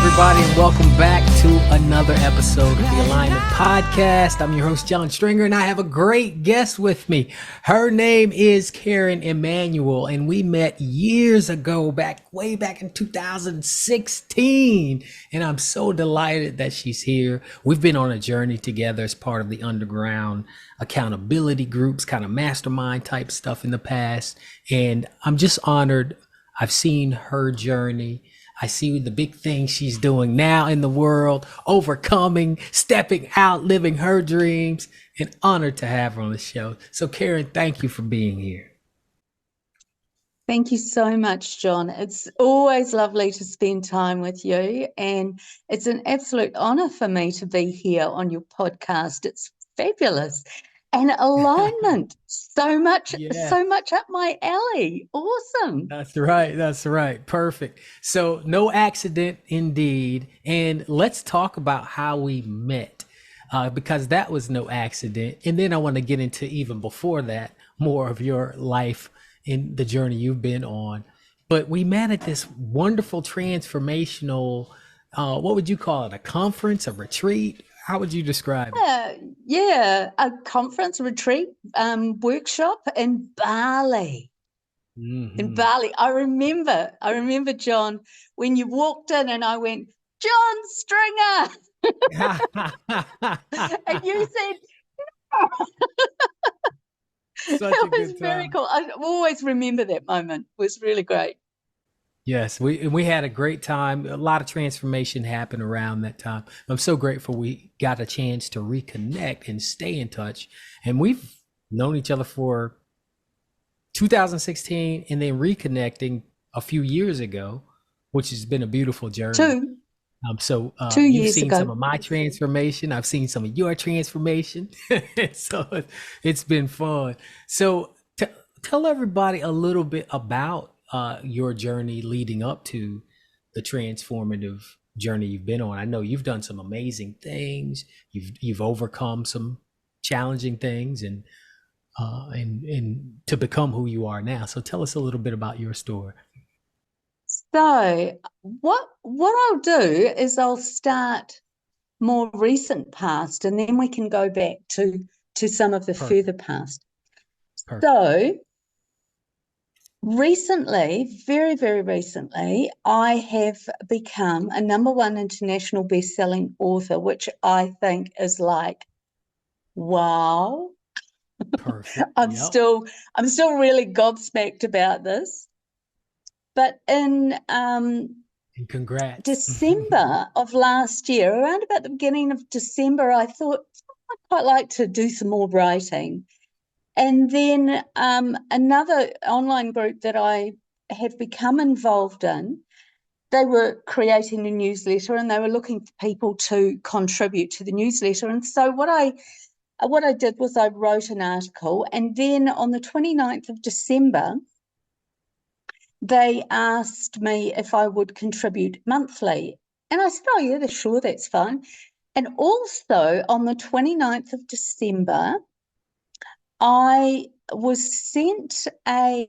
everybody, and welcome back to another episode of the Alignment Podcast. I'm your host, John Stringer, and I have a great guest with me. Her name is Karen Emanuel, and we met years ago, way back in 2016. And I'm so delighted that she's here. We've been on a journey together as part of the underground accountability groups, kind of mastermind type stuff in the past. And I'm just honored. I've seen her journey. I see the big things she's doing now in the world, overcoming, stepping out, living her dreams, and honored to have her on the show. So Karen, thank you for being here. Thank you so much, John. It's always lovely to spend time with you, and it's an absolute honor for me to be here on your podcast. It's fabulous. And alignment, so much up my alley. Awesome. That's right. Perfect. So no accident indeed. And let's talk about how we met, because that was no accident. And then I want to get into, even before that, more of your life in the journey you've been on. But we met at this wonderful transformational, what would you call it? A conference, a retreat? How would you describe it? A conference, retreat, workshop in Bali. Mm-hmm. In Bali. I remember, John, when you walked in and I went, John Stringer. And you said, no. It was very cool. I always remember that moment. It was really great. Yes, we had a great time. A lot of transformation happened around that time. I'm so grateful we got a chance to reconnect and stay in touch. And we've known each other for 2016 and then reconnecting a few years ago, which has been a beautiful journey. 2 you've years seen ago. Some of my transformation. I've seen some of your transformation. So it's been fun. So tell everybody a little bit about your journey leading up to the transformative journey you've been on. I know you've done some amazing things. You've overcome some challenging things and to become who you are now. So tell us a little bit about your story. So what I'll do is I'll start more recent past, and then we can go back to some of the further past. Perfect. So recently, very, very recently, I have become a #1 international best-selling author, which I think is like, wow. Perfect. I'm still really gobsmacked about this. But in congrats. December of last year, around about the beginning of December, I thought I'd quite like to do some more writing. And then another online group that I have become involved in, they were creating a newsletter and they were looking for people to contribute to the newsletter. And so what I did was I wrote an article, and then on the 29th of December, they asked me if I would contribute monthly. And I said, oh, yeah, sure, that's fine. And also on the 29th of December, I was sent an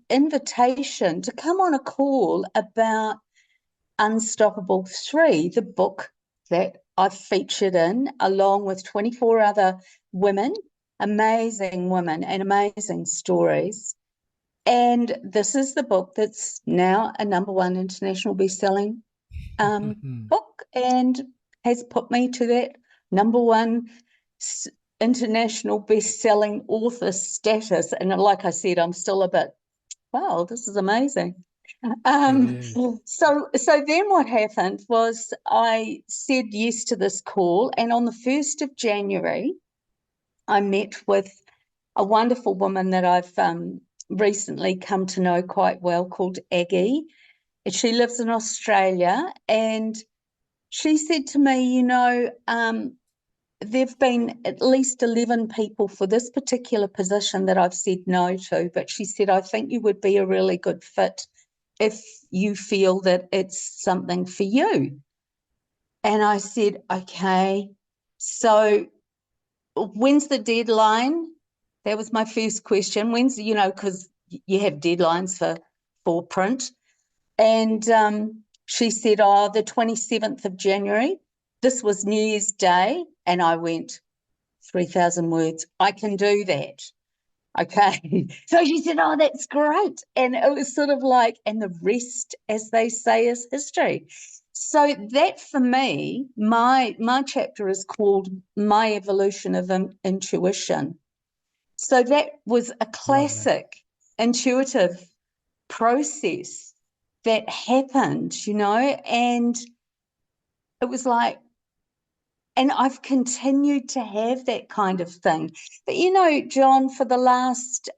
invitation to come on a call about Unstoppable 3, the book that I've featured in, along with 24 other women, amazing women and amazing stories. And this is the book that's now a #1 international best-selling book, and has put me to that #1 international best-selling author status. And like I said, I'm still a bit, wow, this is amazing. So then what happened was I said yes to this call, and on the 1st of January, I met with a wonderful woman that I've recently come to know quite well, called Aggie. She lives in Australia, and she said to me, there've been at least 11 people for this particular position that I've said no to, but she said, I think you would be a really good fit if you feel that it's something for you. And I said, okay, so when's the deadline? That was my first question. When's, because you have deadlines for print. And She said, oh, the 27th of January, this was New Year's Day. And I went, 3,000 words, I can do that. Okay. So she said, oh, that's great. And it was sort of like, and the rest, as they say, is history. So that for me, my chapter is called My Evolution of Intuition. So that was a Love that. classic intuitive process that happened, and it was like, and I've continued to have that kind of thing. But John, for the last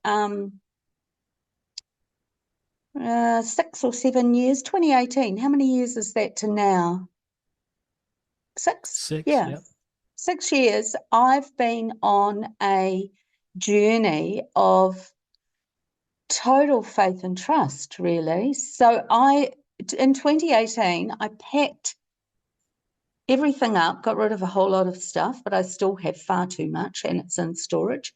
6 or 7 years, 2018, how many years is that to now? 6? 6. Yeah. Yep. 6 years, I've been on a journey of total faith and trust, really. So in 2018, I packed everything up, got rid of a whole lot of stuff, but I still have far too much and it's in storage.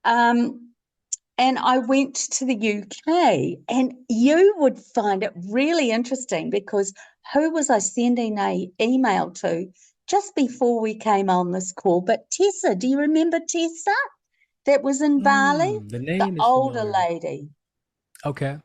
And I went to the UK, and you would find it really interesting because who was I sending an email to just before we came on this call? But Tessa, do you remember Tessa? That was in Bali, The the name is older familiar. lady. Okay.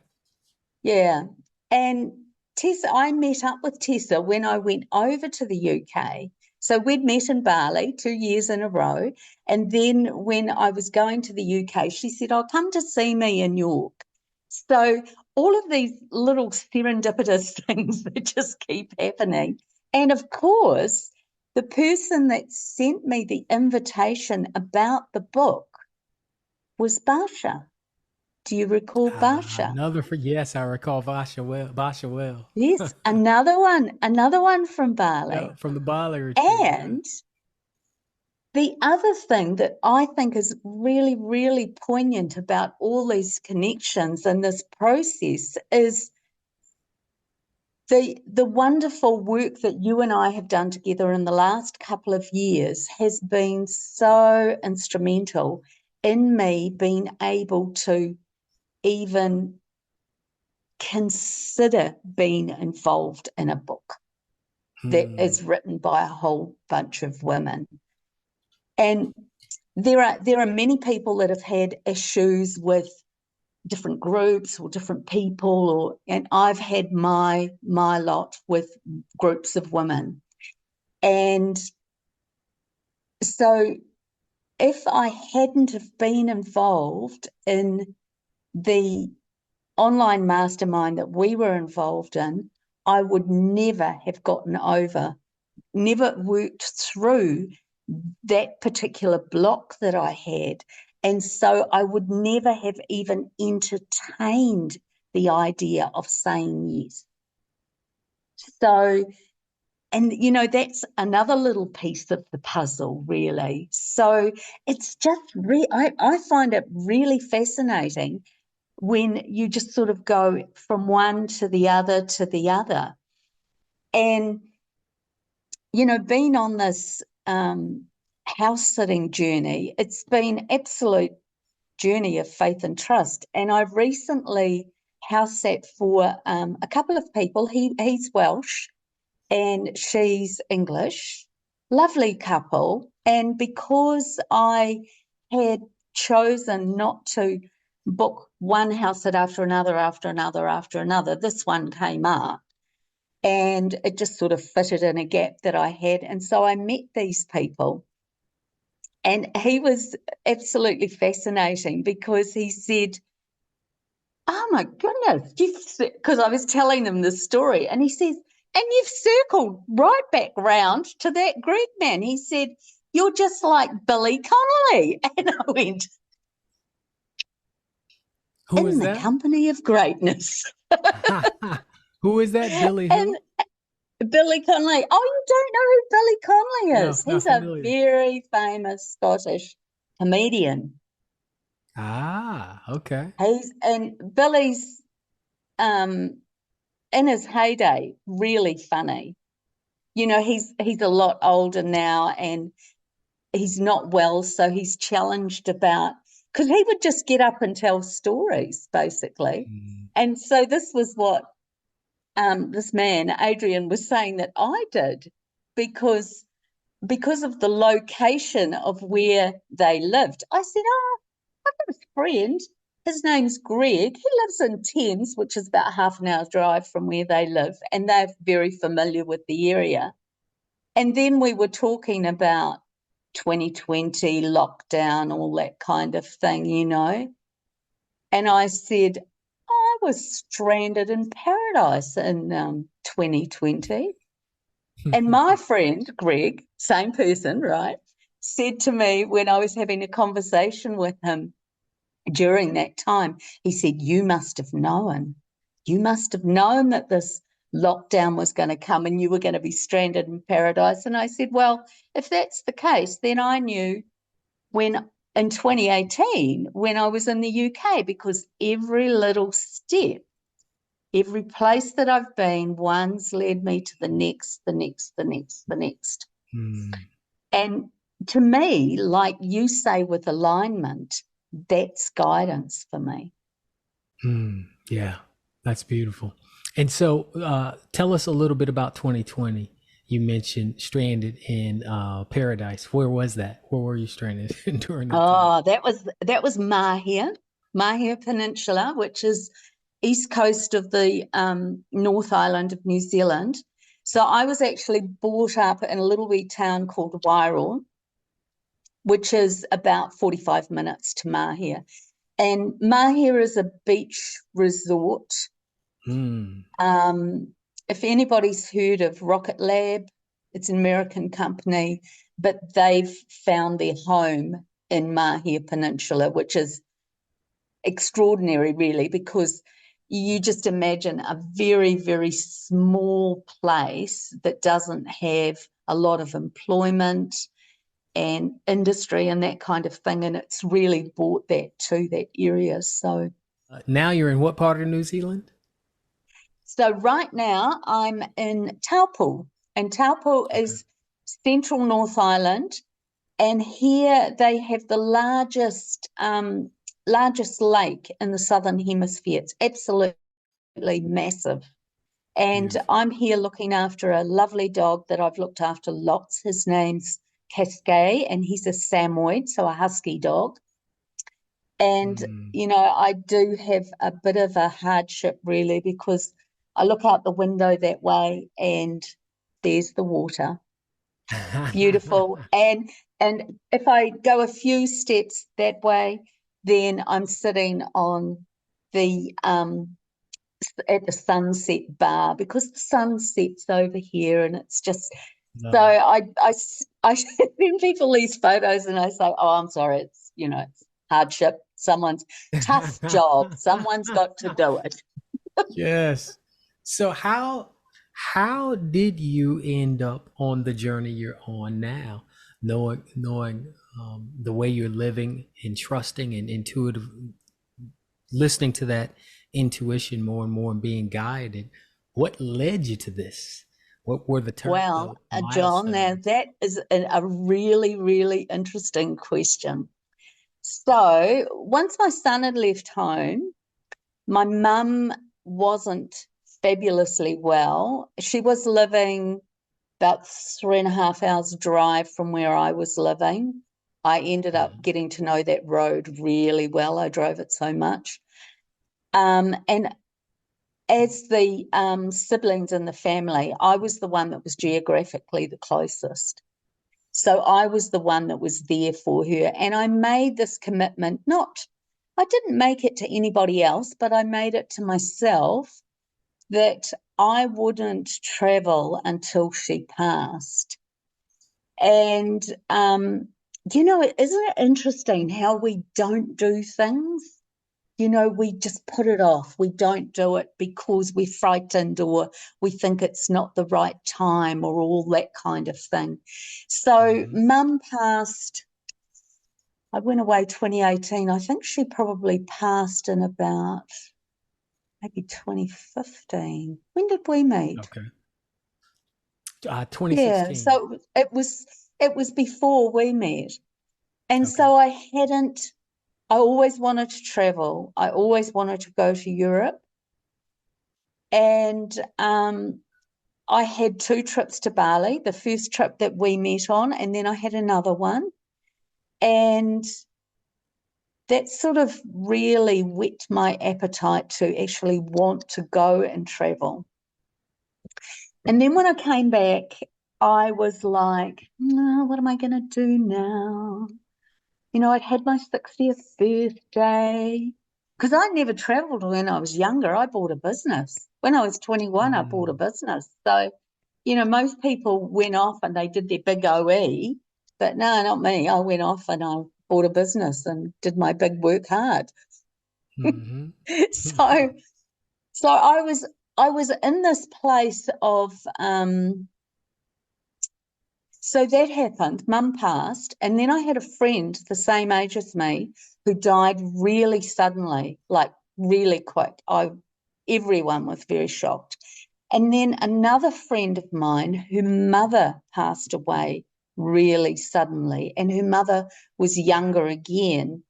Yeah. And Tessa, I met up with Tessa when I went over to the UK. So we'd met in Bali 2 years in a row. And then when I was going to the UK, she said, "I'll come to see me in York." So all of these little serendipitous things that just keep happening. And of course, the person that sent me the invitation about the book was Barsha. Do you recall Barsha? Yes, I recall Vasha well. Basha well. Yes, another one from Bali. Yeah, from the Bali retreat. Okay. And the other thing that I think is really, really poignant about all these connections and this process is the wonderful work that you and I have done together in the last couple of years has been so instrumental in me being able to even consider being involved in a book that Hmm. is written by a whole bunch of women. And there are many people that have had issues with different groups or different people, and I've had my lot with groups of women. And so if I hadn't have been involved in the online mastermind that we were involved in, I would never have gotten over, never worked through that particular block that I had. And so I would never have even entertained the idea of saying yes. So, and that's another little piece of the puzzle, really. So it's just, I find it really fascinating when you just sort of go from one to the other to the other. And, being on this house sitting journey, it's been absolute journey of faith and trust. And I've recently house sat for a couple of people. He's Welsh and she's English, lovely couple. And because I had chosen not to book one house sit after another, after another, after another, this one came up. And it just sort of fitted in a gap that I had. And so I met these people. And he was absolutely fascinating because he said, "Oh my goodness," because I was telling him this story. And he says, "And you've circled right back round to that Greek man." He said, "You're just like Billy Connolly." And I went, Who "In is the that? company of greatness." Who is that? Billy And who? Billy Connolly. Oh, you don't know who Billy Connolly No, is? not He's a familiar. very famous Scottish comedian. Ah, okay. And Billy's in his heyday really funny. He's a lot older now and he's not well, so he's challenged about, because he would just get up and tell stories basically. Mm. And so this was what this man, Adrian, was saying that I did because of the location of where they lived. I said, oh, I've got a friend. His name's Greg. He lives in Thames, which is about half an hour's drive from where they live, and they're very familiar with the area. And then we were talking about 2020 lockdown, all that kind of thing, you know. And I said, I was stranded in paradise in 2020. And my friend, Greg, same person, right, said to me when I was having a conversation with him during that time, he said, you must have known. You must have known that this lockdown was going to come and you were going to be stranded in paradise. And I said, well, if that's the case, then I knew when in 2018 when I was in the UK, because every little step, every place that I've been, one's led me to the next, the next, the next, the next. And to me, like you say with alignment, that's guidance for me. Yeah, that's beautiful. And so tell us a little bit about 2020. You mentioned stranded in paradise. Where was that? Where were you stranded during that time? Oh, that was Mahia Peninsula, which is east coast of the North Island of New Zealand. So I was actually brought up in a little wee town called Wairoa, which is about 45 minutes to Mahia. And Mahia is a beach resort. If anybody's heard of Rocket Lab, it's an American company, but they've found their home in Mahia Peninsula, which is extraordinary, really, because you just imagine a very, very small place that doesn't have a lot of employment and industry and that kind of thing. And it's really brought that to that area. So Now you're in what part of New Zealand? right now I'm in Taupo, and Taupo Okay. is central North Island. And here they have the largest lake in the southern hemisphere. It's absolutely massive. And Beautiful. I'm here looking after a lovely dog that I've looked after lots. His name's Cascade, and he's a Samoyed, so a husky dog. And, you know, I do have a bit of a hardship, really, because I look out the window that way and there's the water. Beautiful. And if I go a few steps that way, then I'm sitting on the at the sunset bar, because the sun sets over here, and it's just so Love it. I send people these photos and I say, oh, I'm sorry, it's, you know, it's hardship. Someone's tough job. Someone's got to do it. Yes. So how did you end up on the journey you're on now, knowing the way you're living and trusting and intuitive, listening to that intuition more and more and being guided? What led you to this? What were the Well, John, now milestones? that is a really, really interesting question. So once my son had left home, my mum wasn't fabulously well. She was living about 3.5 hours drive from where I was living. I ended up getting to know that road really well. I drove it so much. And as the siblings in the family, I was the one that was geographically the closest. So I was the one that was there for her. And I made this commitment, I didn't make it to anybody else, but I made it to myself that I wouldn't travel until she passed. And, you know, isn't it interesting how we don't do things? You know, we just put it off. We don't do it because we're frightened or we think it's not the right time or all that kind of thing. So Mhm. mum passed, I went away 2018. I think she probably passed in about maybe 2015. When did we meet? Okay. Yeah, 2016. so it was before we met. And Okay. so I always wanted to travel. I always wanted to go to Europe. And I had 2 trips to Bali, the first trip that we met on, and then I had another one. And that sort of really whet my appetite to actually want to go and travel. And then when I came back, I was like, no, what am I going to do now? You know, I'd had my 60th birthday because I never traveled when I was younger. I bought a business. When I was 21, I bought a business. So, you know, most people went off and they did their big OE, but no, not me. I went off and I bought a business and did my big work hard. Mm-hmm. So, so I was in this place of so that happened, mum passed, and then I had a friend the same age as me who died really suddenly, like really quick. Everyone was very shocked. And then another friend of mine, her mother passed away really suddenly, and her mother was younger again.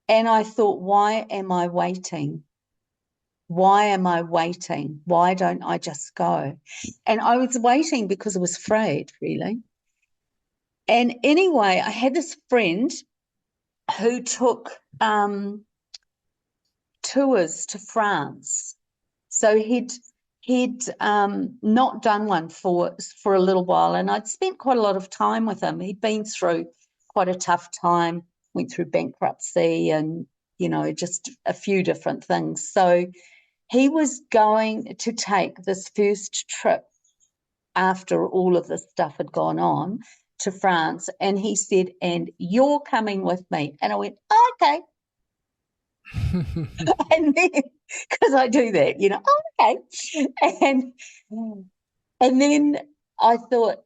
And I thought, why am I waiting? Why am I waiting? Why don't I just go? And I was waiting because I was afraid, really. And anyway, I had this friend who took tours to France. So he'd not done one for a little while, and I'd spent quite a lot of time with him. He'd been through quite a tough time, went through bankruptcy, and you know, just a few different things. So he was going to take this first trip after all of this stuff had gone on to France. And he said, and you're coming with me. And I went, oh, okay. And then, because I do that, you know, oh, okay. And, and then I thought,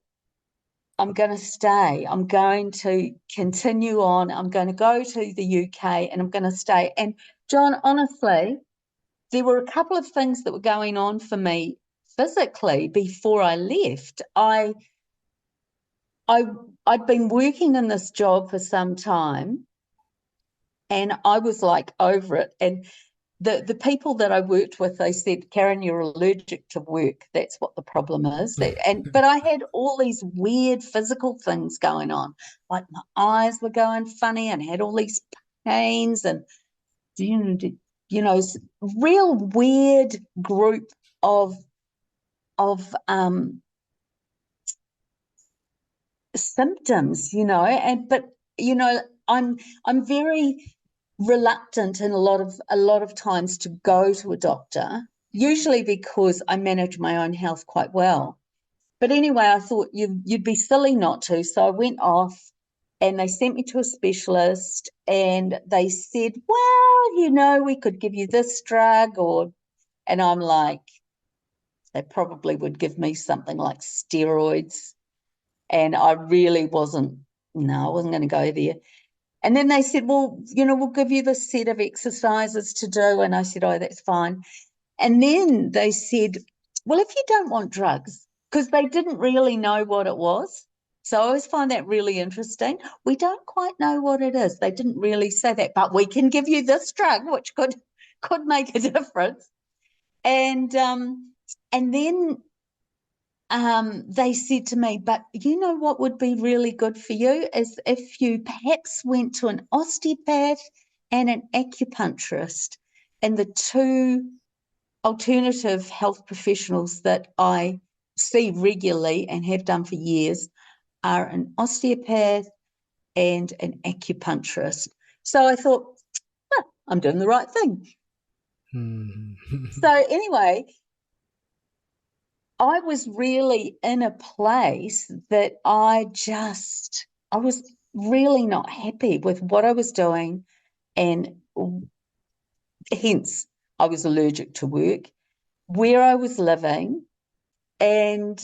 I'm going to stay. I'm going to continue on. I'm going to go to the UK and I'm going to stay. And John, honestly, there were a couple of things that were going on for me physically before I left. I'd been working in this job for some time and I was like over it. And the people that I worked with, they said, Karen, you're allergic to work. That's what the problem is. But I had all these weird physical things going on. Like my eyes were going funny and I had all these pains and you know, real weird group of symptoms, you know, but you know, I'm very reluctant in a lot of times to go to a doctor, usually because I manage my own health quite well. But anyway, I thought you'd be silly not to. So I went off and they sent me to a specialist and they said, well, you know, we could give you this drug and I'm like, they probably would give me something like steroids. And I really wasn't, no, I wasn't going to go there. And then they said, well, you know, we'll give you this set of exercises to do. And I said, oh, that's fine. And then they said, well, if you don't want drugs, because they didn't really know what it was. So I always find that really interesting. We don't quite know what it is. They didn't really say that, but we can give you this drug, which could make a difference. And then they said to me, but you know what would be really good for you is if you perhaps went to an osteopath and an acupuncturist. And the two alternative health professionals that I see regularly and have done for years are an osteopath and an acupuncturist. So I thought, oh, I'm doing the right thing. So anyway, I was really in a place that I was really not happy with what I was doing. And hence, I was allergic to work, where I was living. And,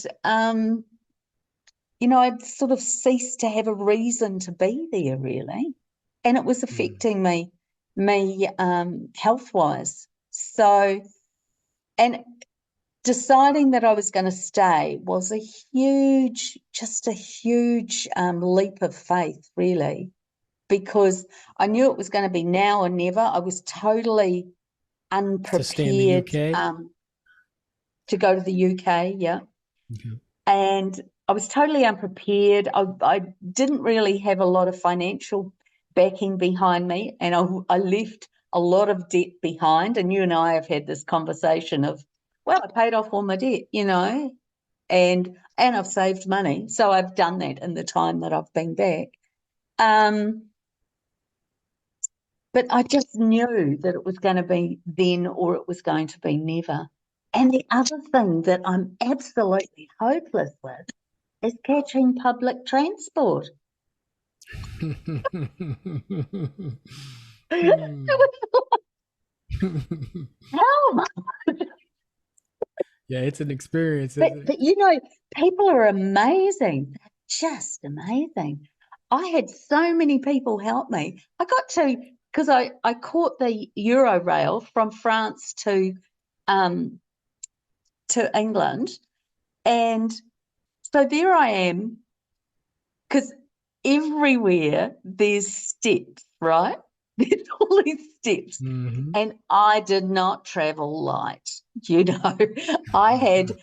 you know, I'd sort of ceased to have a reason to be there, really. And it was affecting me health-wise. So, and deciding that I was going to stay was just a huge leap of faith, really, because I knew it was going to be now or never. I was totally To stay in the unprepared. UK? to go to the UK, yeah. Okay. And I was totally unprepared. I didn't really have a lot of financial backing behind me, and I left a lot of debt behind. And you and I have had this conversation of, well, I paid off all my debt, and I've saved money. So I've done that in the time that I've been back. But I just knew that it was going to be then or it was going to be never. And the other thing that I'm absolutely hopeless with is catching public transport. Hmm. How? Yeah, it's an experience, But, isn't it? but people are amazing, just amazing. I had so many people help me. I got because I caught the Euro from France um, to England. And so there I am, because everywhere there's steps, right? There's all these steps. Hmm. And I did not travel light. You know, I had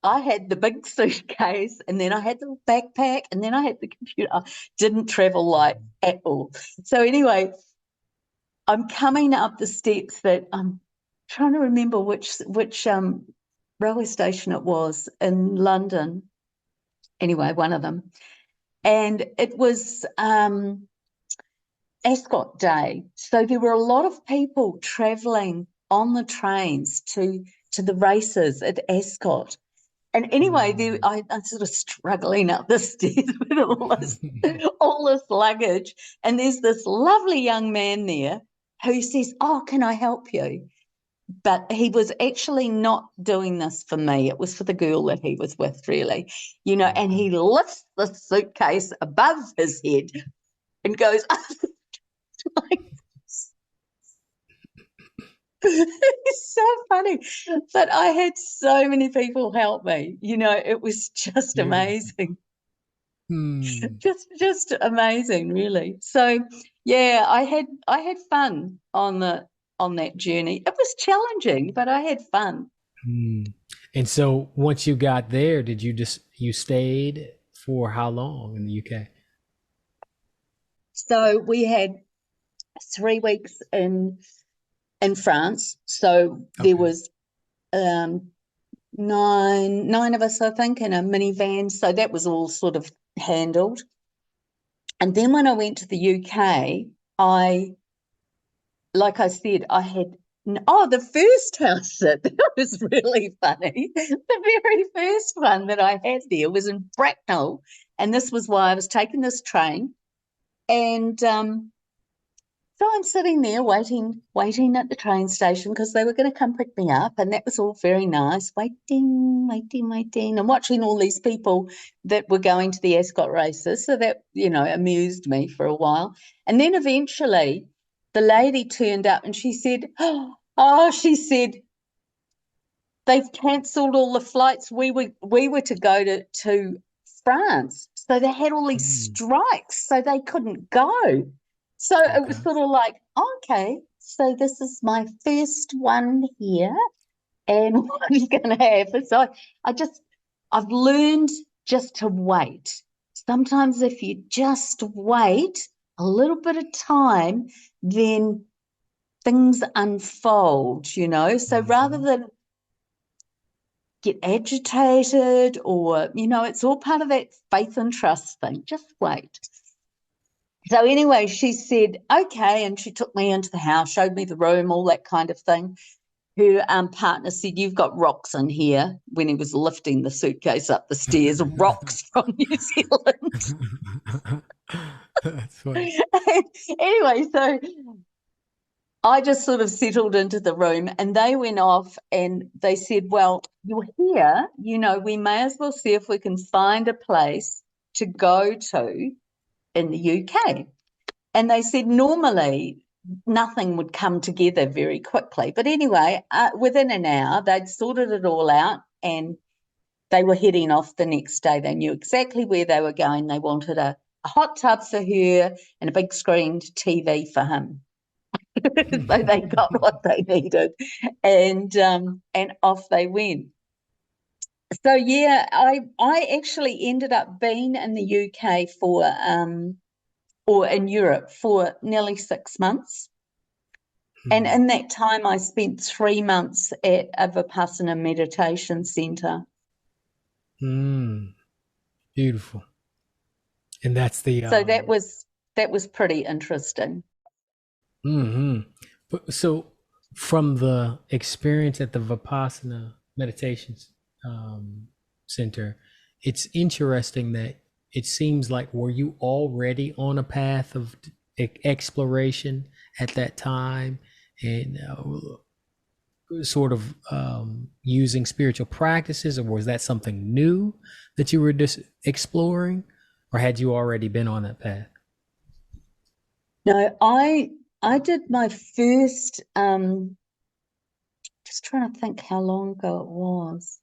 I had the big suitcase, and then I had the backpack, and then I had the computer. I didn't travel light at all. So anyway, I'm coming up the steps that I'm trying to remember which railway station it was in London. Anyway, one of them. And it was Ascot Day. So there were a lot of people travelling on the trains to the races at Ascot. And anyway, I'm sort of struggling up the stairs with all this luggage. And there's this lovely young man there who says, "Oh, can I help you?" But he was actually not doing this for me. It was for the girl that he was with, really. And Okay. he lifts the suitcase above his head and goes, like, it's so funny. But I had so many people help me. It was just Beautiful. amazing. Hmm. Just amazing, really. So yeah, I had fun on that journey. It was challenging, but I had fun. Hmm. And so once you got there, did you stayed for how long in the UK? So we had 3 weeks in France. So there Okay. was um nine of us, I think, in a minivan. So that was all sort of handled. And then when I went to the UK, like I said, I had, oh, the first house sit, that was really funny. The very first one that I had there was in Bracknell. And this was why I was taking this train. And so I'm sitting there waiting at the train station because they were going to come pick me up, and that was all very nice. Waiting, and watching all these people that were going to the Ascot races. So that, amused me for a while. And then eventually the lady turned up and she said, "Oh, she said, they've cancelled all the flights. We were to go to France. So they had all these Hmm. strikes, so they couldn't go." So it was Okay. sort of like, okay, so this is my first one here, and what are you going to have? So I've learned just to wait. Sometimes if you just wait a little bit of time, then things unfold. So rather Hmm. than get agitated, or it's all part of that faith and trust thing. Just wait. So anyway, she said, okay, and she took me into the house, showed me the room, all that kind of thing. Her partner said, "You've got rocks in here," when he was lifting the suitcase up the stairs, rocks from New Zealand. That's funny. Anyway, so I just sort of settled into the room, and they went off and they said, "Well, you're here, we may as well see if we can find a place to go to in the UK." And they said normally nothing would come together very quickly. But anyway, within an hour, they'd sorted it all out, and they were heading off the next day. They knew exactly where they were going. They wanted a hot tub for her and a big screened TV for him. So they got what they needed, and off they went. So yeah, I actually ended up being in the UK for or in Europe for nearly 6 months. And Hmm. in that time, I spent 3 months at a Vipassana meditation center. Mm, beautiful. And that's the So that was pretty interesting. hmm so from the experience at the Vipassana meditations um, center, it's interesting that it seems like were you already on a path of exploration at that time and sort of using spiritual practices, or was that something new that you were just exploring, or had you already been on that path? No, I did my first just trying to think how long ago it was.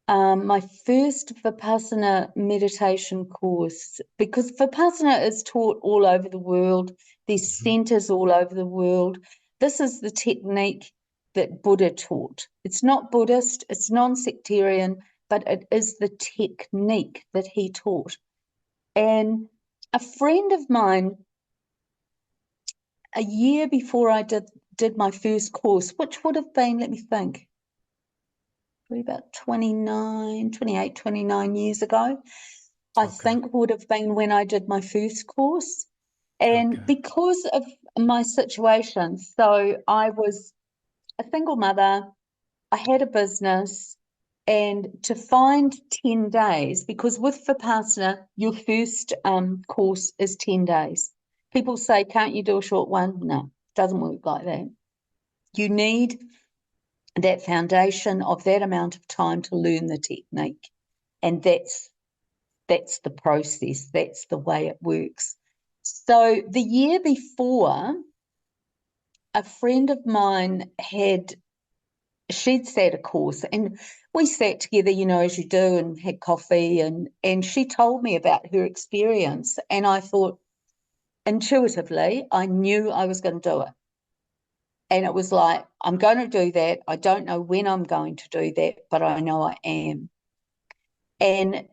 My first Vipassana meditation course, because Vipassana is taught all over the world, there's Mhm. centers all over the world. This is the technique that Buddha taught. It's not Buddhist, it's non-sectarian, but it is the technique that he taught. And a friend of mine, a year before I did my first course, which would have been, let me think, probably about 28, 29 years ago, I Okay. think would have been when I did my first course. And Okay. because of my situation, so I was a single mother, I had a business, and to find 10 days, because with Vipassana, your first course is 10 days. People say, can't you do a short one? No, it doesn't work like that. You need that foundation of that amount of time to learn the technique. And that's the process. That's the way it works. So the year before, a friend of mine she'd sat a course and we sat together, as you do, and had coffee, and she told me about her experience. And I thought, intuitively, I knew I was going to do it. And it was like, I'm going to do that. I don't know when I'm going to do that, but I know I am. And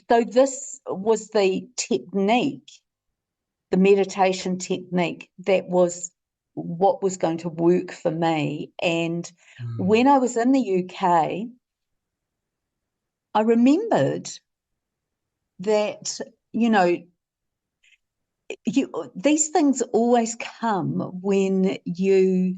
so this was the technique, the meditation technique that was what was going to work for me. And Mm, when I was in the UK, I remembered that, you know, these things always come when you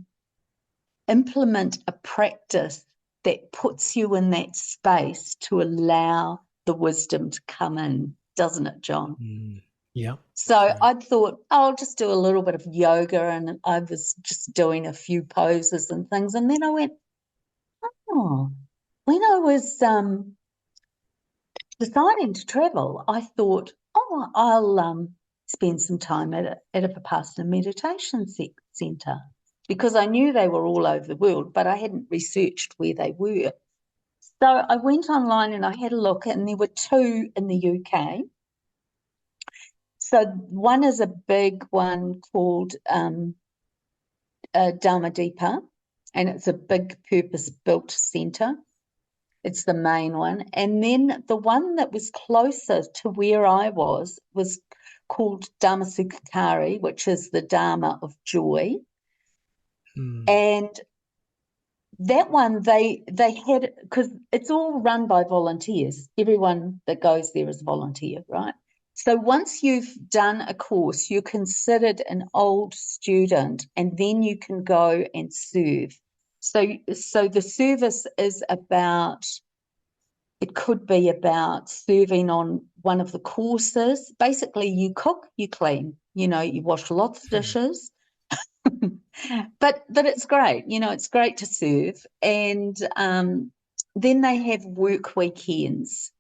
implement a practice that puts you in that space to allow the wisdom to come in, doesn't it, John? mm. Yeah, that's So right. I thought, oh, I'll just do a little bit of yoga, and I was just doing a few poses and things. And then I went, oh, when I was deciding to travel, I thought, oh, I'll spend some time at a Vipassana meditation center, because I knew they were all over the world, but I hadn't researched where they were. So I went online and I had a look, and there were two in the UK. So one is a big one called Dharma, and it's a big purpose-built centre. It's the main one. And then the one that was closer to where I was called Dharma, which is the Dharma of joy. Mm, And that one, they had, because it's all run by volunteers. Everyone that goes there is a volunteer, right? So once you've done a course, you're considered an old student, and then you can go and serve. So the service is about, it could be about serving on one of the courses. Basically, you cook, you clean, you wash lots of hmm, dishes. But it's great, it's great to serve. And then they have work weekends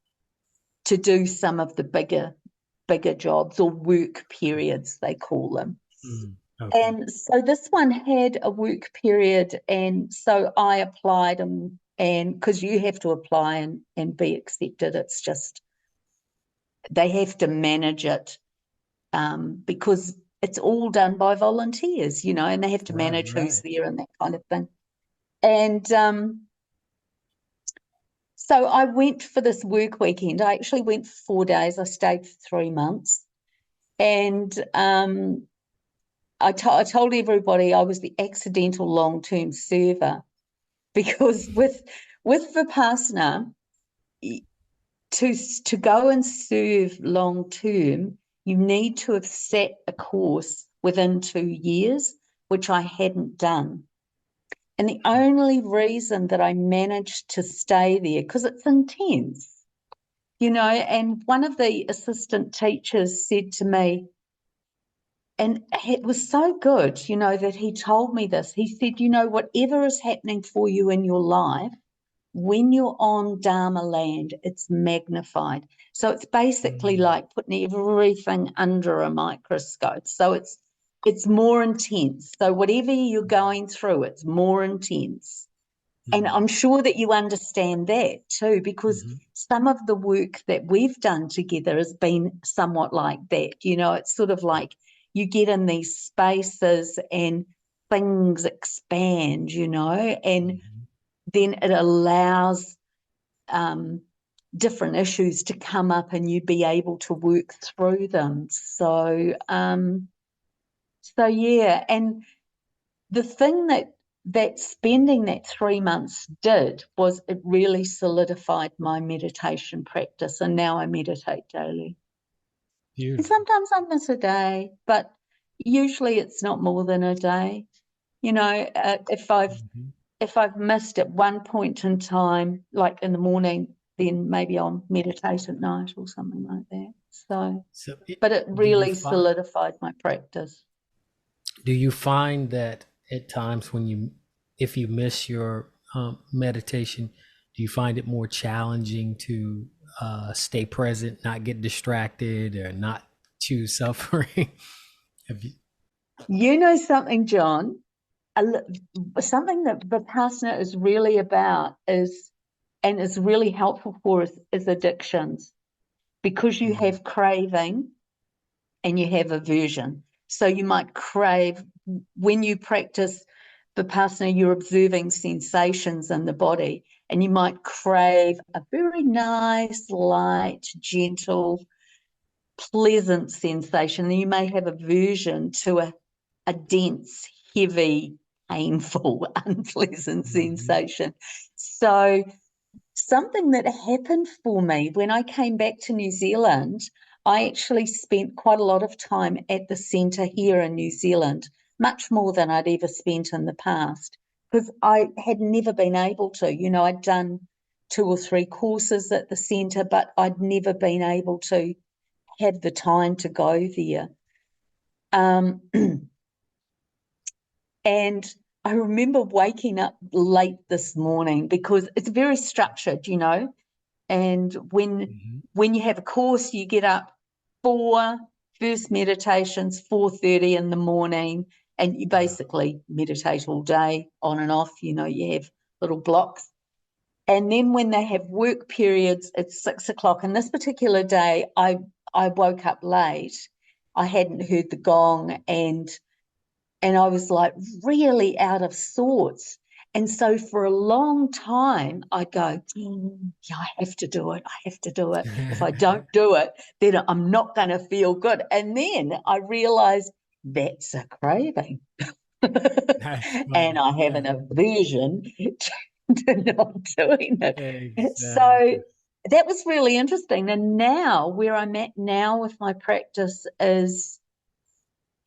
to do some of the bigger jobs, or work periods, they call them. mm. Okay. And so this one had a work period, and so I applied, and because you have to apply and be accepted, it's just they have to manage it, because it's all done by volunteers, and they have to Right, manage who's right. there and that kind of thing. And So I went for this work weekend. I actually went for 4 days. I stayed for 3 months. And I told everybody I was the accidental long-term server because with Vipassana, to go and serve long-term, you need to have sat a course within 2 years, which I hadn't done. And the only reason that I managed to stay there, because it's intense, and one of the assistant teachers said to me, and it was so good, that he told me this. He said, whatever is happening for you in your life, when you're on Dharma land, it's magnified. So it's basically Mm, like putting everything under a microscope. So it's more intense. So whatever you're going through, it's more intense. And mm, I'm sure that you understand that too, because mhm, some of the work that we've done together has been somewhat like that. It's sort of like you get in these spaces and things expand, and mhm, then it allows um, different issues to come up and you be able to work through them. So yeah, and the thing that spending that 3 months did was it really solidified my meditation practice, and now I meditate daily. And beautiful. sometimes I miss a day, but usually it's not more than a day. If I've Mhm. if I've missed at one point in time, like in the morning, then maybe I'll meditate at night or something like that. So, So, but it do you really find solidified my practice. that at times if you miss your meditation, do you find it more challenging to stay present, not get distracted, or not choose suffering? Have you? You know something, John? Something that Vipassana is really about and is really helpful for us is addictions, because you Mm, have craving and you have aversion. So you might crave when you practice Vipassana, you're observing sensations in the body, and you might crave a very nice, light, gentle, pleasant sensation. And you may have aversion to a dense, heavy, painful, unpleasant mhm, sensation. So something that happened for me when I came back to New Zealand, I actually spent quite a lot of time at the centre here in New Zealand, much more than I'd ever spent in the past, because I had never been able to. I'd done 2 or 3 courses at the centre, but I'd never been able to have the time to go there. Um, and I remember waking up late this morning because it's very structured. And when mhm. when you have a course, you get up for first meditations 4:30 in the morning, and you Wow. basically meditate all day on and off. You have little blocks. And then when they have work periods, it's 6 o'clock. And this particular day, I woke up late. I hadn't heard the gong, and I was like really out of sorts. And so for a long time, I'd go, yeah, I have to do it. I have to do it. If I don't do it, then I'm not going to feel good. And then I realized that's a craving. That's And funny. I have Yeah, an aversion to not doing it. So exactly. that was really interesting. And now, where I'm at now with my practice is,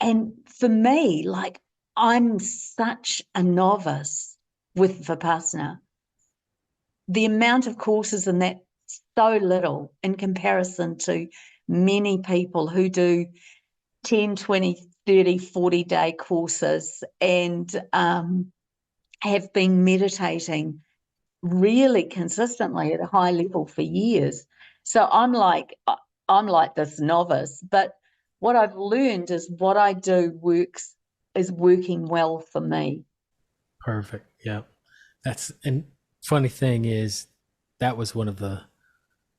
and for me, like, I'm such a novice with Vipassana. The amount of courses in that, so little in comparison to many people who do 10, 20, 30, 40-day courses and have been meditating really consistently at a high level for years. So I'm like this novice, but what I've learned is what I do is working well for me. Perfect. Yeah. And funny thing is, that was one of the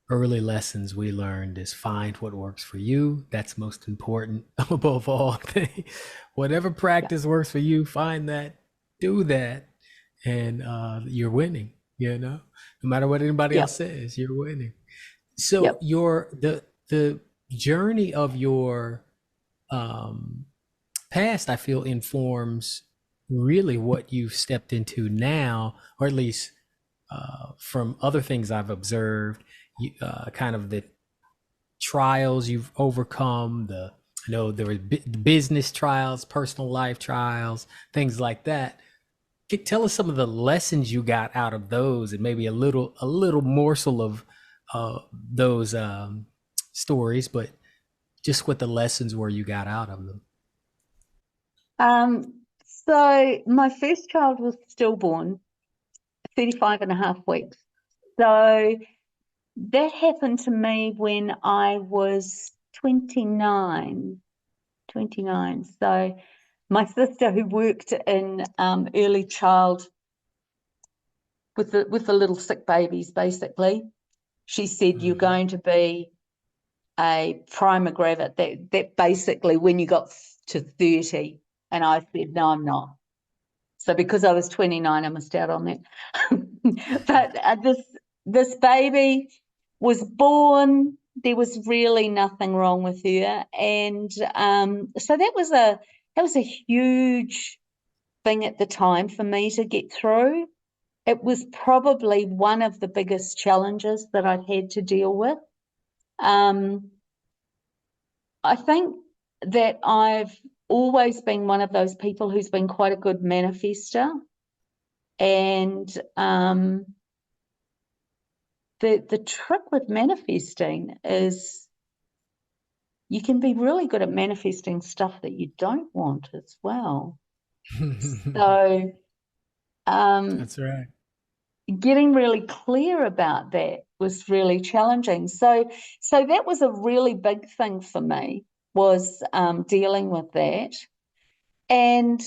early lessons we learned is find what works for you. That's most important above all things. Whatever Yeah. practice works for you, find that, do that, and you're winning. You know, no matter what anybody else Yep, says, you're winning. So yep. the journey of your um, past, I feel, informs really what you've stepped into now, or at least from other things I've observed, kind of the trials you've overcome, the I know there were business trials, personal life trials, things like that. Tell us some of the lessons you got out of those, and maybe a little morsel of those stories, but just what the lessons were you got out of them. So my first child was stillborn, 35 and a half weeks. So that happened to me when I was 29. 29. So my sister, who worked in early child with the little sick babies, basically, she said, you're Mhm. going to be a prima gravid. That basically when you got to 30. And I said, no, I'm not. So because I was 29, I missed out on that. But this baby was born. There was really nothing wrong with her, and so that was a huge thing at the time for me to get through. It was probably one of the biggest challenges that I'd had to deal with. Um, I think that I've always been one of those people who's been quite a good manifester. And the trick with manifesting is you can be really good at manifesting stuff that you don't want as well. So That's right. getting really clear about that was really challenging. So that was a really big thing for me, was dealing with that. And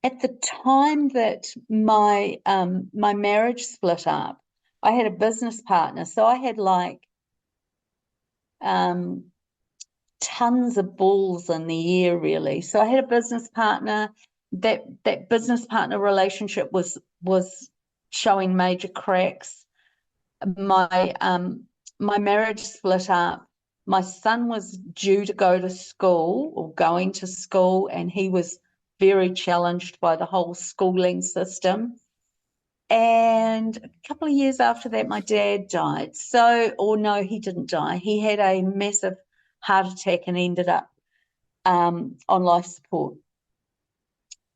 at the time that my marriage split up, I had a business partner. So I had like um, tons of balls in the air, really. So I had a business partner. That business partner relationship was showing major cracks. My marriage split up. My son was due to go to school or going to school, and he was very challenged by the whole schooling system. And a couple of years after that, my dad died. So, or no, he didn't die. He had a massive heart attack and ended up on life support.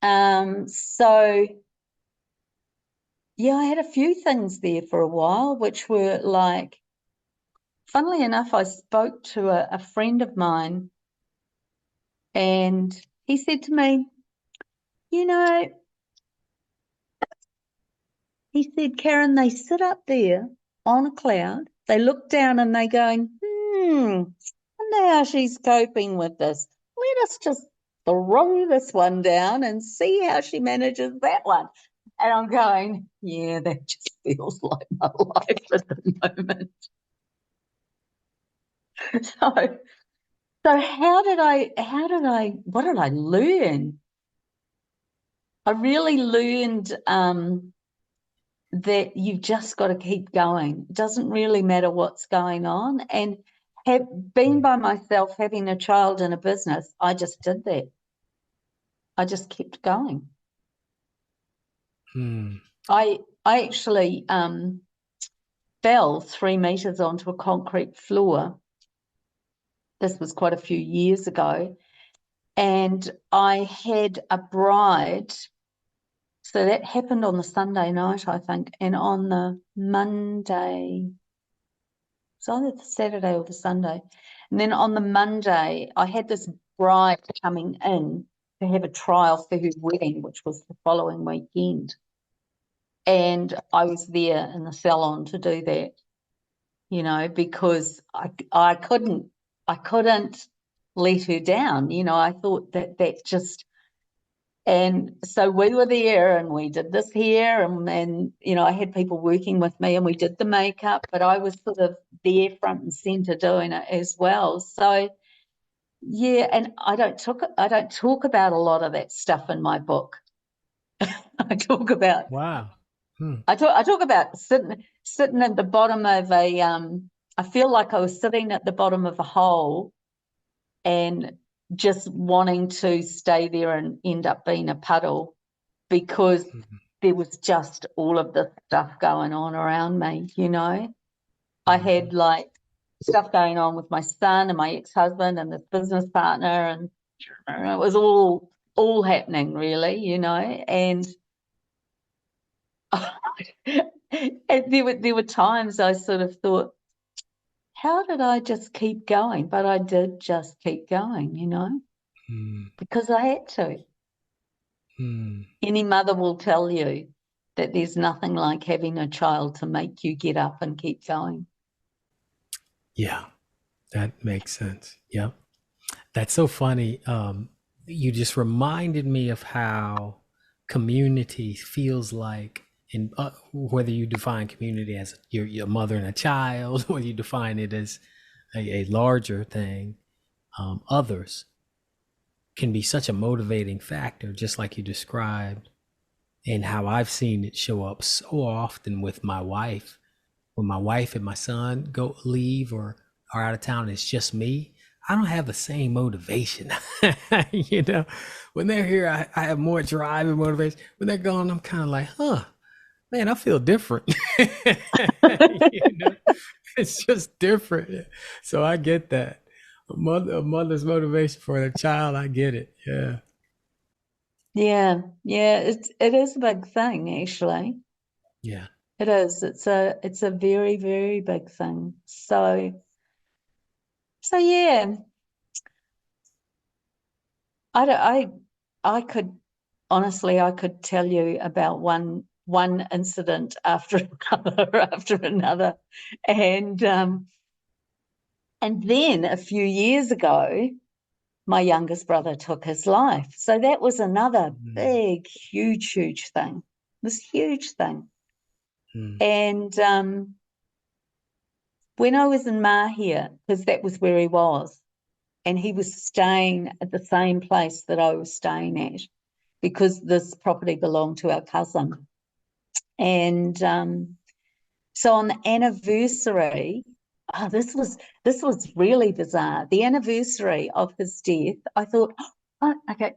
So, yeah, I had a few things there for a while, which were like, funnily enough, I spoke to a friend of mine, and he said to me, you know, he said, Karen, they sit up there on a cloud, they look down and they going, wonder how she's coping with this. Let us just throw this one down and see how she manages that one. And I'm going, yeah, that just feels like my life at the moment. So, so what did I learn? I really learned that you've just got to keep going. It doesn't really matter what's going on. And being by myself, having a child and a business, I just did that. I just kept going. Hmm. I actually fell 3 meters onto a concrete floor. This was quite a few years ago. And I had a bride. So that happened on the Sunday night, I think. And on the Monday, it's either the Saturday or the Sunday. And then on the Monday, I had this bride coming in to have a trial for her wedding, which was the following weekend. And I was there in the salon to do that, because I couldn't let her down. I thought that just, and so we were there and we did this here, and I had people working with me and we did the makeup, but I was sort of there front and center doing it as well. So yeah, and I don't talk about a lot of that stuff in my book. I talk about Wow. Hmm. I talk about sitting at the bottom of a I feel like I was sitting at the bottom of a hole and just wanting to stay there and end up being a puddle because Mhm. there was just all of this stuff going on around me, you know. I Mhm. had like stuff going on with my son and my ex-husband and this business partner, and it was all happening really, you know. And and there were times I sort of thought, how did I just keep going? But I did just keep going, you know, Mm. because I had to. Mm. Any mother will tell you that there's nothing like having a child to make you get up and keep going. Yeah, that makes sense. Yep. That's so funny. You just reminded me of how community feels like, in whether you define community as your mother and a child, whether you define it as a larger thing, others can be such a motivating factor, just like you described, and how I've seen it show up so often with my wife. When my wife and my son go leave or are out of town, it's just me. I don't have the same motivation. You know, when they're here, I have more drive and motivation. When they're gone, I'm kind of like, huh, man, I feel different. You know, it's just different. So I get that. A mother's motivation for a child, I get it. Yeah. Yeah, yeah, it is a big thing actually. Yeah. It is. It's a very, very big thing. So yeah, I don't, I could honestly I could tell you about one incident after another after another. And then a few years ago, my youngest brother took his life. So that was another Mm. big, huge, huge thing. This huge thing. Mm. And when I was in Mahia, because that was where he was, and he was staying at the same place that I was staying at, because this property belonged to our cousin. And so on the anniversary, oh, this was really bizarre. The anniversary of his death, I thought, oh, okay,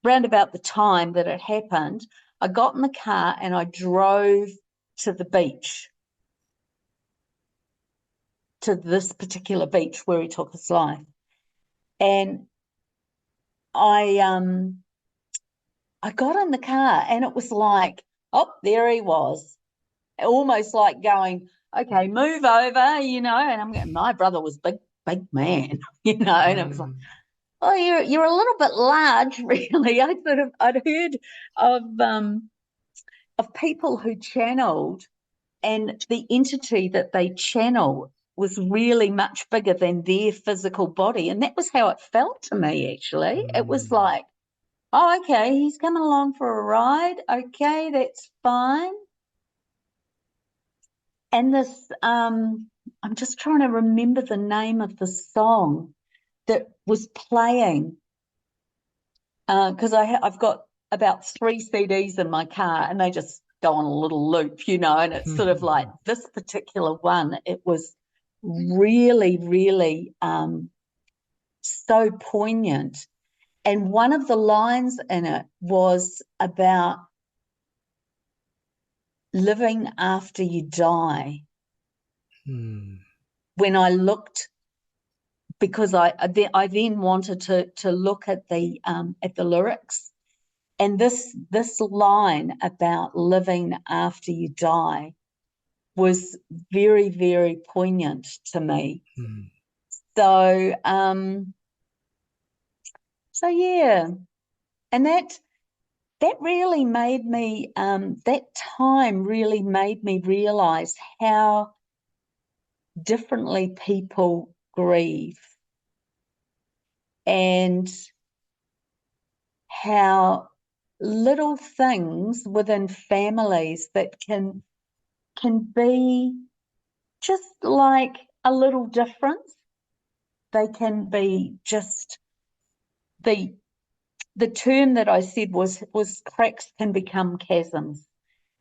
round about the time that it happened, I got in the car and I drove to the beach, to this particular beach where he took his life. And I I got in the car and it was like, oh, there he was. Almost like going, okay, move over, you know. And I'm going, my brother was big, big man, you know, and it was like, Mm. oh, you're a little bit large, really. I'd heard of people who channeled, and the entity that they channel was really much bigger than their physical body. And that was how it felt to me, actually. It was Mm. like, oh, okay, he's coming along for a ride. Okay, that's fine. And this, I'm just trying to remember the name of the song that was playing, because I've got about 3 CDs in my car and they just go on a little loop, you know, and it's sort of like this particular one, it was really, really so poignant. And one of the lines in it was about living after you die. Mm. When I looked, because I then wanted to look at the lyrics, and this line about living after you die was very, very poignant to me. Mm. So so yeah, and that really made me that time really made me realize how differently people grieve, and how little things within families that can be just like a little difference. They can be just the the term that I said was cracks can become chasms.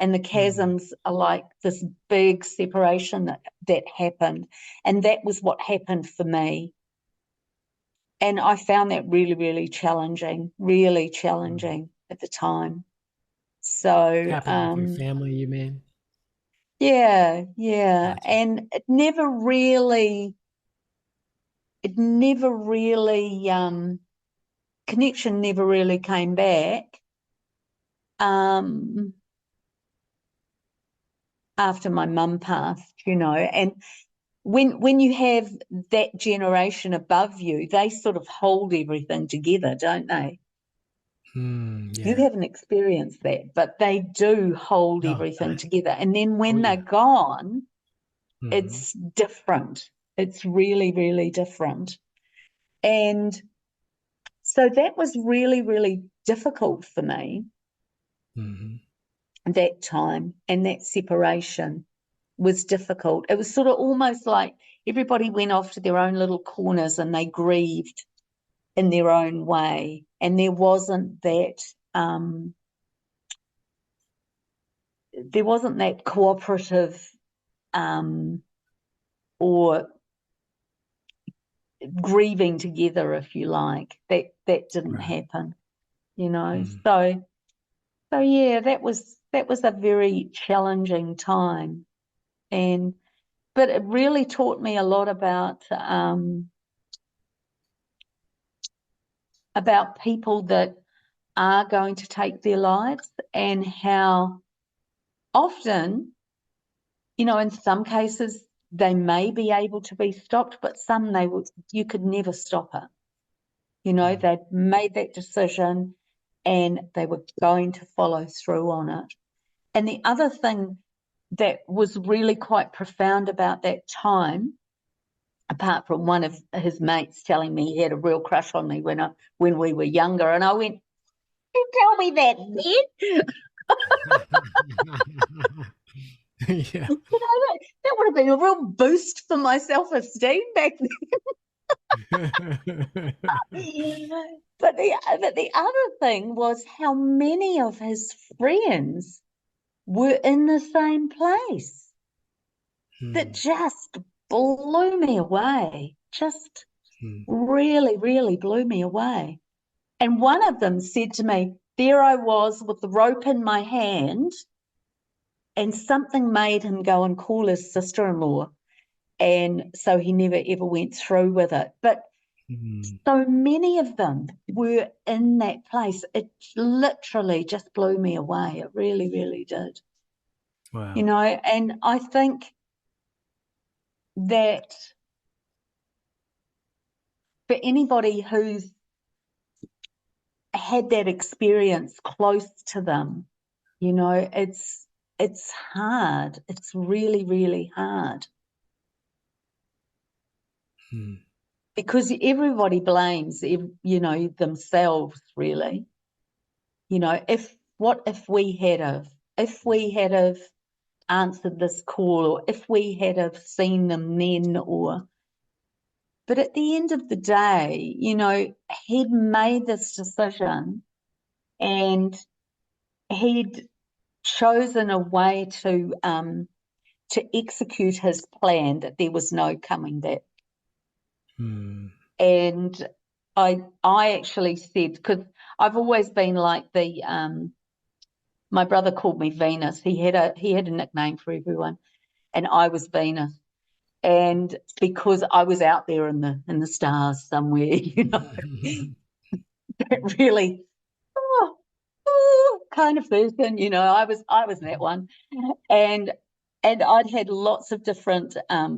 and the Mm. chasms are like this big separation that happened. And that was what happened for me. And I found that really, really Mm. challenging at the time. So, Happened with your family, you mean? yeah, yeah. Gotcha. And it never really, connection never really came back. Um, after my mum passed, and when you have that generation above you, they sort of hold everything together, don't they? You Yeah. haven't experienced that, but they do hold No. everything together. And then Oh, when they're yeah. gone, Hmm. it's different. It's really, really different. And so that was really, really difficult for me, Hmm. that time, and that separation was difficult. It was sort of almost like everybody went off to their own little corners and they grieved in their own way. And there wasn't that cooperative um, or grieving together, if you like. That didn't Right. happen, Mm. So yeah, that was a very challenging time, and but it really taught me a lot about people that are going to take their lives, and how often, in some cases they may be able to be stopped, but some you could never stop it. Mm. They'd made that decision and they were going to follow through on it. And the other thing that was really quite profound about that time, apart from one of his mates telling me he had a real crush on me when we were younger, and I went, "You tell me that then." Yeah. That would have been a real boost for my self-esteem back then. But the other thing was how many of his friends were in the same place. That Mm. just blew me away. Just Mm. really, really blew me away. And one of them said to me, there I was with the rope in my hand, and something made him go and call his sister-in-law. And so he never ever went through with it. But Mm. so many of them were in that place. It literally just blew me away. It really, really did. Wow. And I think that for anybody who's had that experience close to them, it's hard. It's really, really hard, Mm. because everybody blames, themselves, really. If we had answered this call, or if we had have seen them then, but at the end of the day, he'd made this decision, and he'd chosen a way to execute his plan that there was no coming back. Mm. And I actually said, because I've always been like my brother called me Venus. He had a nickname for everyone, and I was Venus. And because I was out there in the stars somewhere, that really, oh, kind of person, I was that one. And I'd had lots of different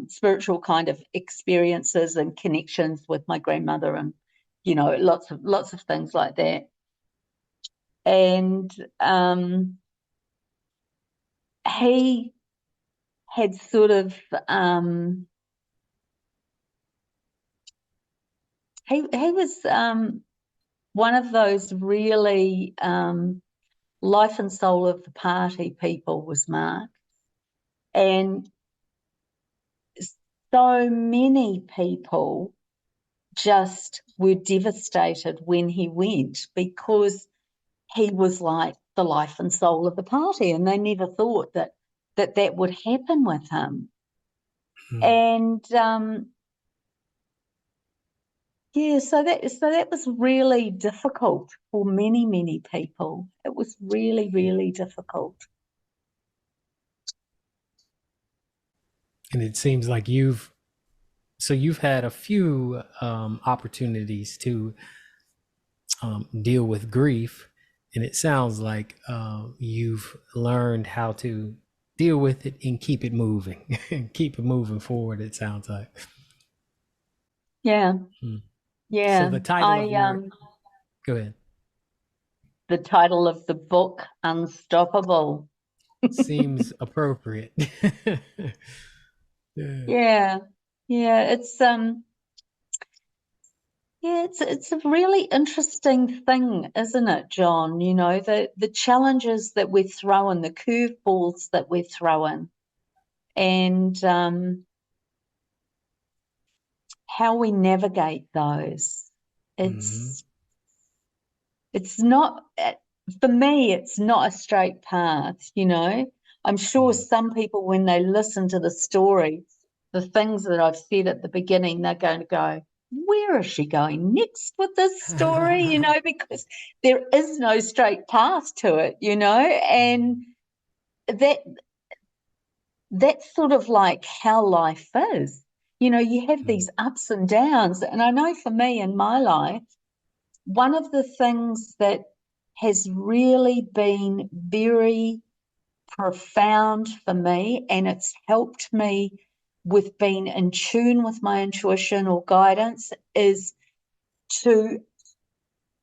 spiritual kind of experiences and connections with my grandmother, and lots of things like that. And he had sort of he was one of those really life and soul of the party people, was Mark. And so many people just were devastated when he went, because he was like the life and soul of the party, and they never thought that would happen with him. And yeah, so that was really difficult for many people. It was really difficult. And it seems like you've had a few opportunities to deal with grief, and it sounds like you've learned how to deal with it and keep it moving and keep it moving forward. It sounds like. Yeah, Hmm. So yeah. the title of I your Go ahead. The title of the book, Unstoppable. Seems appropriate. Yeah. Yeah, yeah. It's a really interesting thing, isn't it, John? You know, the challenges that we're throwing, the curveballs that we're throwing, and how we navigate those. Hmm. It's not, for me, it's not a straight path, you know. I'm sure some people, when they listen to the story, the things that I've said at the beginning, they're going to go, where is she going next with this story? You know, because there is no straight path to it, you know, and that that's sort of like how life is. You know, you have these ups and downs. And I know for me in my life, one of the things that has really been very profound for me, and it's helped me with being in tune with my intuition or guidance, is to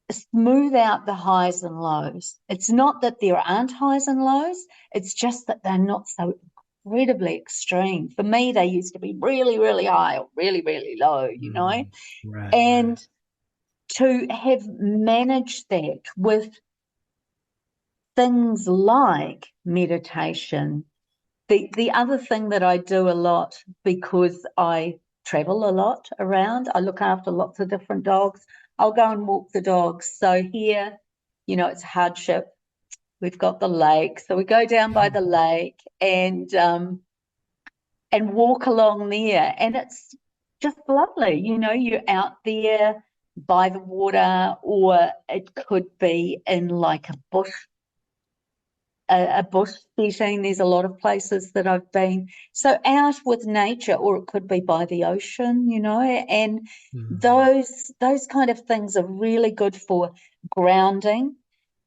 smooth out the highs and lows. It's not that there aren't highs and lows, it's just that they're not so incredibly extreme. For me, they used to be really high or really low, you know, Right, right. and to have managed that with things like meditation. The other thing that I do a lot, because I travel a lot around, I look after lots of different dogs. I'll go and walk the dogs. So here, you know, it's a hardship. We've got the lake, so we go down by the lake and walk along there, and it's just lovely. You know, you're out there by the water, or it could be in like a bush setting. There's a lot of places that I've been. So out with nature, or it could be by the ocean, you know, and those kind of things are really good for grounding,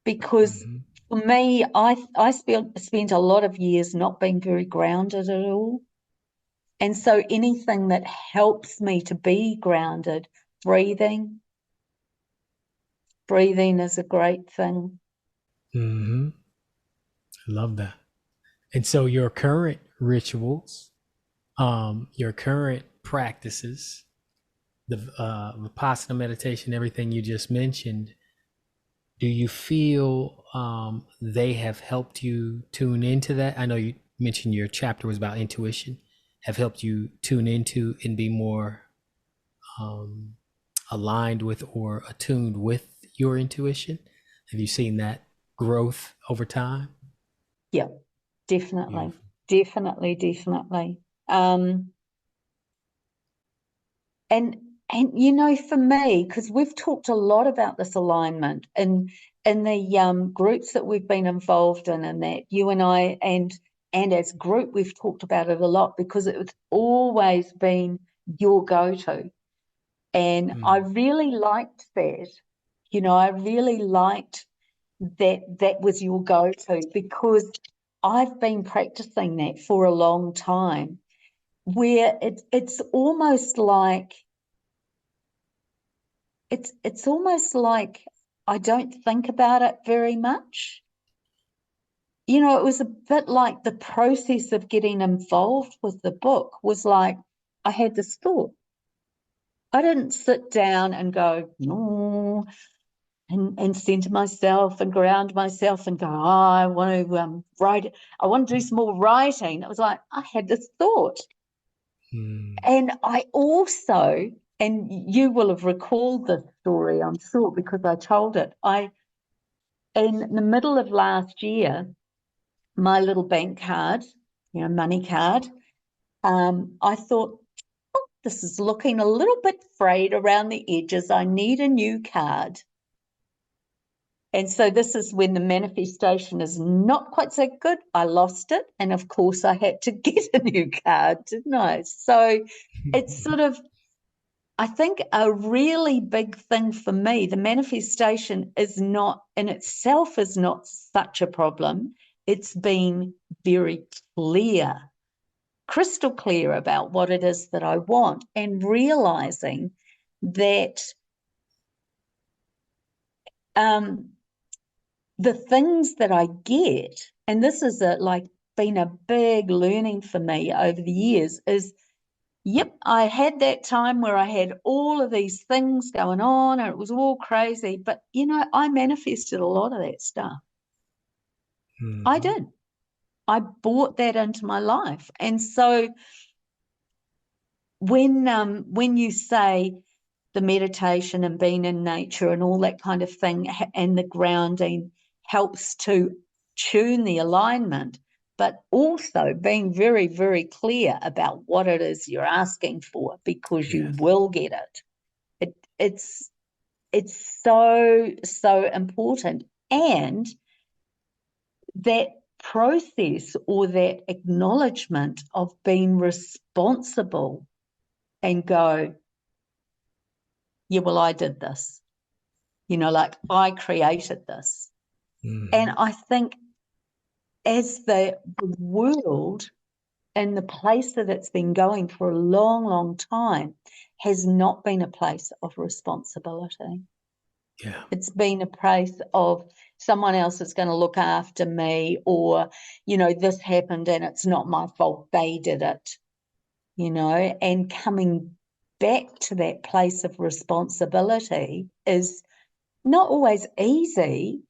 because Hmm. for me, I spent a lot of years not being very grounded at all. And so anything that helps me to be grounded, breathing, breathing is a great thing. Hmm. I love that. And so your current rituals, your current practices, the Vipassana meditation, everything you just mentioned, do you feel they have helped you tune into that? I know you mentioned your chapter was about intuition, have helped you tune into and be more um, aligned with or attuned with your intuition. Have you seen that growth over time? Yeah, definitely, Beautiful. definitely. Um, and you know, for me, because we've talked a lot about this alignment in the groups that we've been involved in, and that you and I and as group we've talked about it a lot, because it's always been your go-to, and I really liked that. You know, I really liked that was your go-to, because I've been practicing that for a long time, where it's almost like it's almost like I don't think about it very much. You know, it was a bit like the process of getting involved with the book was like I had this thought. I didn't sit down and go, no, and center myself and ground myself and go, oh, I want to write, I want to do some more writing. It was like I had this thought. Mm. And I also, and you will have recalled this story, I'm sure, because I told it. in the middle of last year, my little bank card, money card, I thought, oh, this is looking a little bit frayed around the edges. I need a new card. And so this is when the manifestation is not quite so good. I lost it. And of course, I had to get a new card, didn't I? So it's sort of, I think, a really big thing for me. The manifestation is not in itself is not such a problem. It's been very clear, crystal clear about what it is that I want, and realizing that the things that I get, and this is been a big learning for me over the years, is yep, I had that time where I had all of these things going on and it was all crazy, but I manifested a lot of that stuff. I did. I brought that into my life. And so when you say the meditation and being in nature and all that kind of thing and the grounding helps to tune the alignment, but also being very, very clear about what it is you're asking for, because you Yes. will get it. It's so, so important. And that process or that acknowledgement of being responsible and go, yeah, well, I did this, I created this. And I think as the world and the place that it's been going for a long, long time has not been a place of responsibility. Yeah. It's been a place of someone else is going to look after me, or, this happened and it's not my fault, they did it, and coming back to that place of responsibility is not always easy,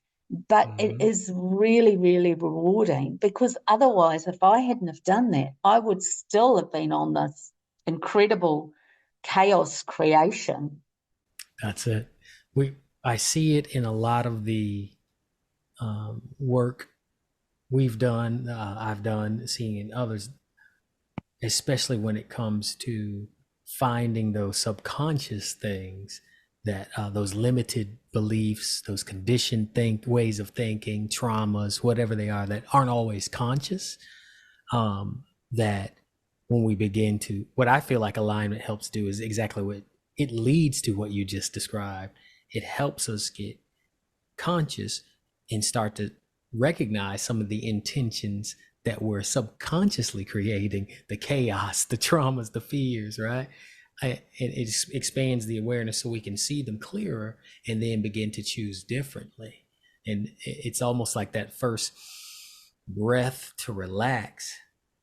but it is really, really rewarding, because otherwise, if I hadn't have done that, I would still have been on this incredible chaos creation. That's it. I see it in a lot of the work we've done, I've done, seeing in others, especially when it comes to finding those subconscious things that those limited beliefs, those conditioned ways of thinking, traumas, whatever they are, that aren't always conscious. That when we begin to, what I feel like alignment helps do is exactly what it leads to, what you just described. It helps us get conscious and start to recognize some of the intentions that we're subconsciously creating, the chaos, the traumas, the fears, right? It expands the awareness so we can see them clearer and then begin to choose differently. And it's almost like that first breath to relax,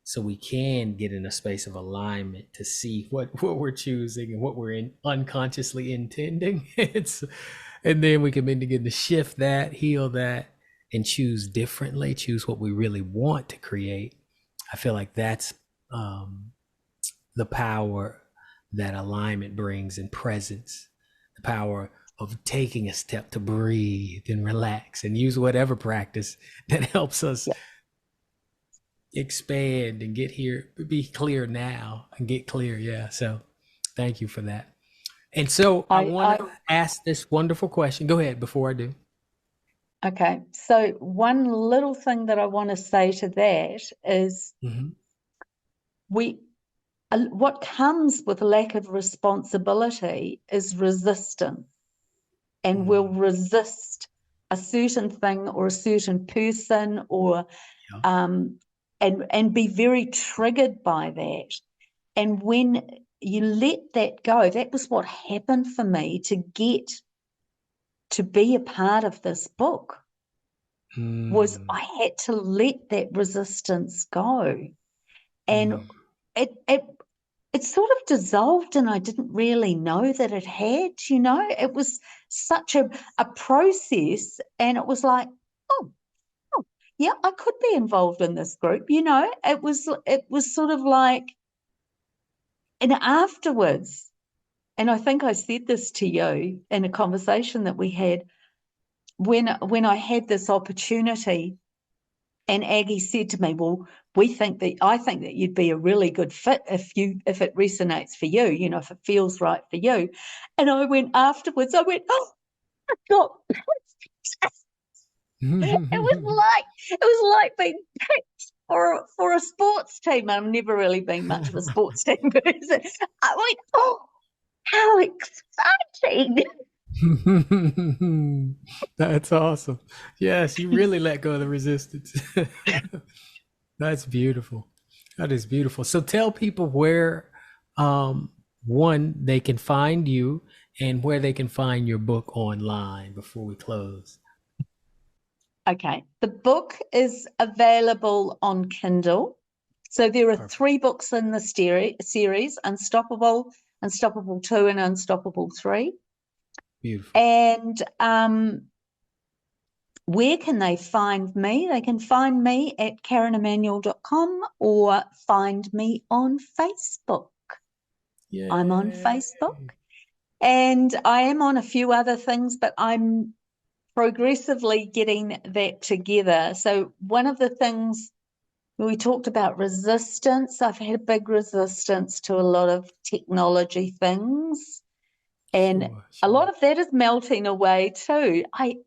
so we can get in a space of alignment to see what we're choosing and what we're unconsciously intending. And then we can begin to shift that, heal that, and choose differently, choose what we really want to create. I feel like that's the power that alignment brings, in presence, the power of taking a step to breathe and relax and use whatever practice that helps us expand and get here, be clear now and get clear. Yeah. So thank you for that. And so I want to ask this wonderful question. Go ahead before I do. Okay. So one little thing that I want to say to that is what comes with lack of responsibility is resistance, and we'll resist a certain thing or a certain person, or and be very triggered by that. And when you let that go, that was what happened for me to get to be a part of this book, was I had to let that resistance go. And it sort of dissolved, and I didn't really know that it had, it was such a process, and it was like, oh, yeah, I could be involved in this group, it was sort of like, and afterwards, and I think I said this to you in a conversation that we had, when I had this opportunity, and Aggie said to me, "Well, I think that you'd be a really good fit if it resonates for you, if it feels right for you." And I went afterwards, "Oh, I got it was like being picked for a sports team. I've never really been much of a sports team person. I went, "Oh, how exciting!" That's awesome. Yes, you really let go of the resistance. That's beautiful. That is beautiful. So tell people where, one, they can find you and where they can find your book online before we close. Okay, the book is available on Kindle. So there are Perfect. 3 books in the series: Unstoppable, Unstoppable 2, and Unstoppable 3. Beautiful. And where can they find me? They can find me at karenemanuel.com or find me on Facebook. I'm on Yay. Facebook, and I am on a few other things, but I'm progressively getting that together. So one of the things we talked about, resistance. I've had a big resistance to a lot of technology things, and Sure, a sure. lot of that is melting away too. I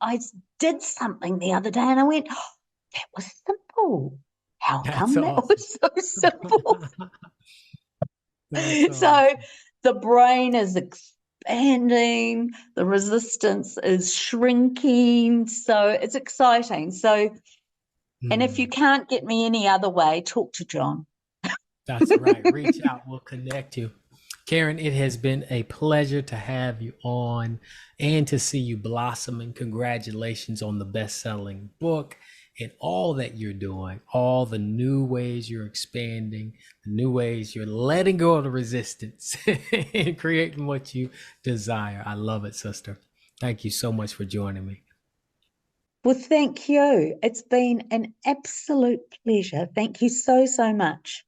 did something the other day and I went, "Oh, that was simple. How That's come that awesome. was so simple?" That's So awesome. the brain is expanding, the resistance is shrinking. So it's exciting. So, and if you Hmm. can't get me any other way, talk to John. That's right. Reach out. We'll connect you. Karen, it has been a pleasure to have you on and to see you blossom. And congratulations on the best selling book and all that you're doing, all the new ways you're expanding, the new ways you're letting go of the resistance and creating what you desire. I love it, sister. Thank you so much for joining me. Well, thank you. It's been an absolute pleasure. Thank you so, so much.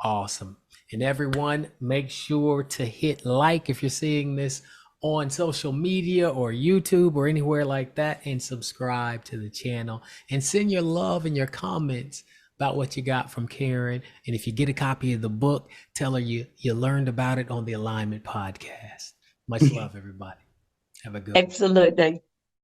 Awesome. And everyone, make sure to hit like if you're seeing this on social media or YouTube or anywhere like that, and subscribe to the channel and send your love and your comments about what you got from Karen. And if you get a copy of the book, tell her you learned about it on the Alignment Podcast. Much love, everybody. Have a good one. Absolutely.